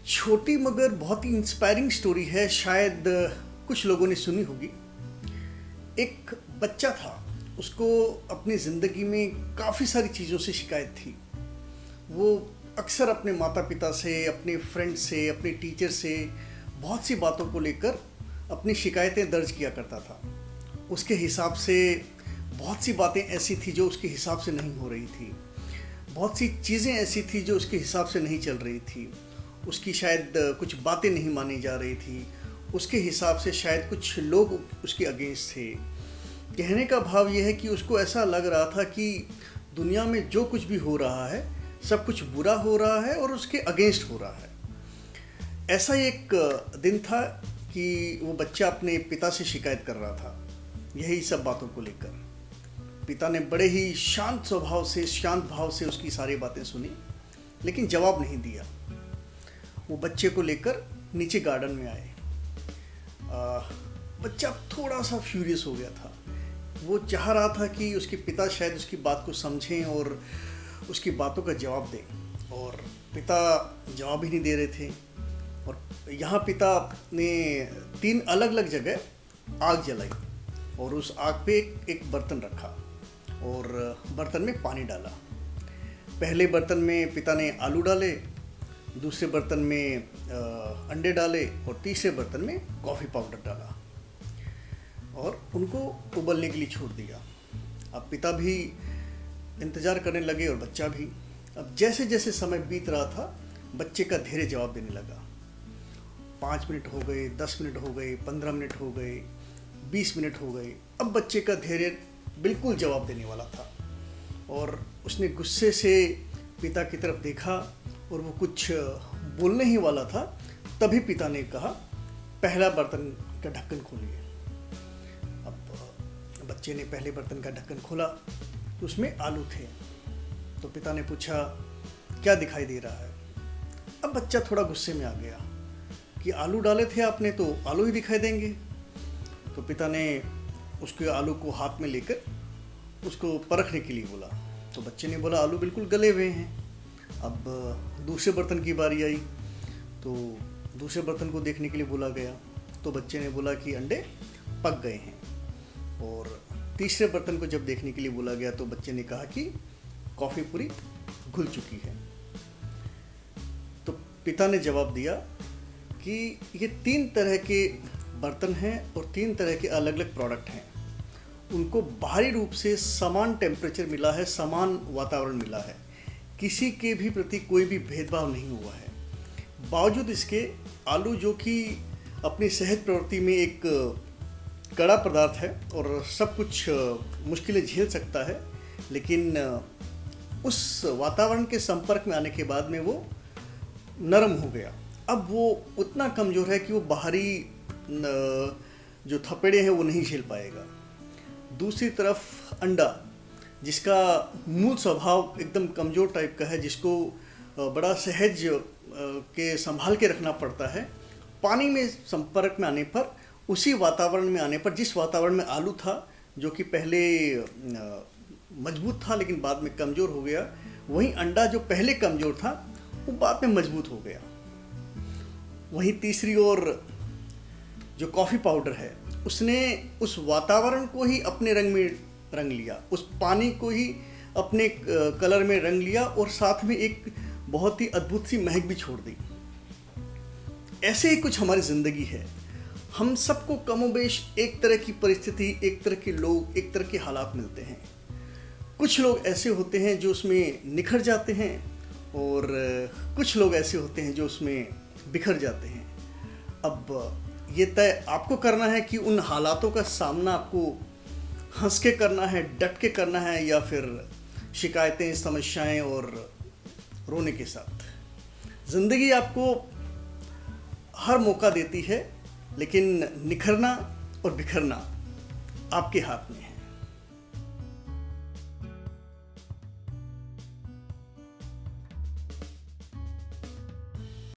छोटी मगर बहुत ही इंस्पायरिंग स्टोरी है। शायद कुछ लोगों ने सुनी होगी। एक बच्चा था, उसको अपनी ज़िंदगी में काफ़ी सारी चीज़ों से शिकायत थी। वो अक्सर अपने माता पिता से, अपने फ्रेंड से, अपने टीचर से बहुत सी बातों को लेकर अपनी शिकायतें दर्ज किया करता था। उसके हिसाब से बहुत सी बातें ऐसी थी जो उसके हिसाब से नहीं हो रही थी। बहुत सी चीज़ें ऐसी थी जो उसके हिसाब से नहीं चल रही थी। उसकी शायद कुछ बातें नहीं मानी जा रही थी। उसके हिसाब से शायद कुछ लोग उसके अगेंस्ट थे। कहने का भाव यह है कि उसको ऐसा लग रहा था कि दुनिया में जो कुछ भी हो रहा है सब कुछ बुरा हो रहा है और उसके अगेंस्ट हो रहा है। ऐसा एक दिन था कि वो बच्चा अपने पिता से शिकायत कर रहा था यही सब बातों को लेकर। पिता ने बड़े ही शांत स्वभाव से, शांत भाव से उसकी सारी बातें सुनी, लेकिन जवाब नहीं दिया। वो बच्चे को लेकर नीचे गार्डन में आए। बच्चा थोड़ा सा फ्यूरियस हो गया था। वो चाह रहा था कि उसके पिता शायद उसकी बात को समझें और उसकी बातों का जवाब दें, और पिता जवाब ही नहीं दे रहे थे। और यहाँ पिता ने 3 अलग अलग जगह आग जलाई और उस आग पे एक बर्तन रखा और बर्तन में पानी डाला। पहले बर्तन में पिता ने आलू डाले, दूसरे बर्तन में अंडे डाले और तीसरे बर्तन में कॉफ़ी पाउडर डाला और उनको उबलने के लिए छोड़ दिया। अब पिता भी इंतज़ार करने लगे और बच्चा भी। अब जैसे जैसे समय बीत रहा था, बच्चे का धीरे जवाब देने लगा। 5 मिनट हो गए, 10 मिनट हो गए, 15 मिनट हो गए, 20 मिनट हो गए। अब बच्चे का धैर्य बिल्कुल जवाब देने वाला था और उसने गुस्से से पिता की तरफ देखा और वो कुछ बोलने ही वाला था। तभी पिता ने कहा, पहला बर्तन का ढक्कन खोलिए। अब बच्चे ने पहले बर्तन का ढक्कन खोला तो उसमें आलू थे। तो पिता ने पूछा, क्या दिखाई दे रहा है? अब बच्चा थोड़ा गुस्से में आ गया कि आलू डाले थे आपने तो आलू ही दिखाई देंगे। तो पिता ने उसके आलू को हाथ में लेकर उसको परखने के लिए बोला। तो बच्चे ने बोला, आलू बिल्कुल गले हुए हैं। अब दूसरे बर्तन की बारी आई तो दूसरे बर्तन को देखने के लिए बोला गया। तो बच्चे ने बोला कि अंडे पक गए हैं। और तीसरे बर्तन को जब देखने के लिए बोला गया तो बच्चे ने कहा कि कॉफ़ी पूरी घुल चुकी है। तो पिता ने जवाब दिया कि ये 3 तरह के बर्तन हैं और 3 तरह के अलग अलग प्रोडक्ट हैं। उनको बाहरी रूप से समान टेम्परेचर मिला है, समान वातावरण मिला है, किसी के भी प्रति कोई भी भेदभाव नहीं हुआ है। बावजूद इसके आलू, जो कि अपनी सहज प्रवृत्ति में एक कड़ा पदार्थ है और सब कुछ मुश्किलें झेल सकता है, लेकिन उस वातावरण के संपर्क में आने के बाद में वो नरम हो गया। अब वो उतना कमज़ोर है कि वो बाहरी जो थपेड़े हैं वो नहीं झेल पाएगा। दूसरी तरफ अंडा, जिसका मूल स्वभाव एकदम कमज़ोर टाइप का है, जिसको बड़ा सहज के संभाल के रखना पड़ता है, पानी में संपर्क में आने पर, उसी वातावरण में आने पर, जिस वातावरण में आलू था जो कि पहले मजबूत था लेकिन बाद में कमज़ोर हो गया, वहीं अंडा जो पहले कमज़ोर था वो बाद में मजबूत हो गया। वहीं तीसरी ओर जो कॉफ़ी पाउडर है, उसने उस वातावरण को ही अपने रंग में रंग लिया, उस पानी को ही अपने कलर में रंग लिया और साथ में एक बहुत ही अद्भुत सी महक भी छोड़ दी। ऐसे ही कुछ हमारी ज़िंदगी है। हम सबको कमोबेश एक तरह की परिस्थिति, एक तरह के लोग, एक तरह के हालात मिलते हैं। कुछ लोग ऐसे होते हैं जो उसमें निखर जाते हैं और कुछ लोग ऐसे होते हैं जो उसमें बिखर जाते हैं। अब ये तय आपको करना है कि उन हालातों का सामना आपको हंस के करना है, डट के करना है, या फिर शिकायतें, समस्याएं और रोने के साथ। ज़िंदगी आपको हर मौका देती है, लेकिन निखरना और बिखरना आपके हाथ में है।